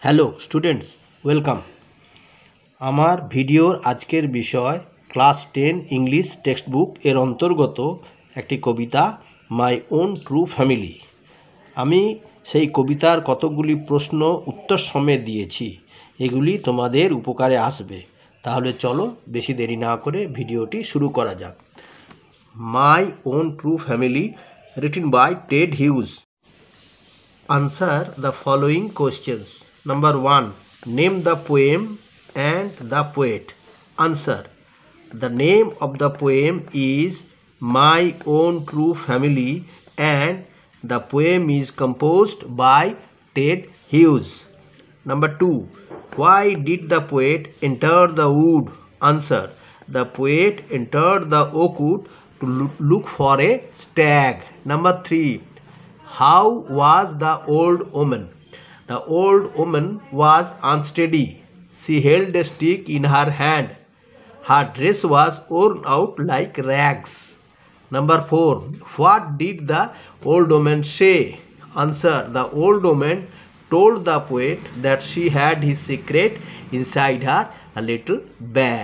Hello students, welcome. আমার ভিডিওর আজকের বিষয় ক্লাস 10 ইংলিশ টেক্সট বুক এর অন্তর্গত একটি কবিতা মাই ওন ট্রু ফ্যামিলি। আমি সেই কবিতার কতকগুলি প্রশ্ন উত্তর সমেত দিয়েছি, এগুলি তোমাদের উপকারে আসবে। তাহলে চলো বেশি দেরি না করে ভিডিওটি শুরু করা যাক। My own true family, written by Ted Hughes. Answer the following questions. Number 1. Name the poem and the poet. Answer. The name of the poem is My Own True Family and the poem is composed by Ted Hughes. Number 2. Why did the poet enter the wood? Answer. The poet entered the oak wood to look for a stag. Number 3. How was the old woman? The old woman was unsteady. She held a stick in her hand. Her dress was worn out like rags. Number 4. What did the old woman say? Answer. The old woman told the poet that she had his secret inside her little bag.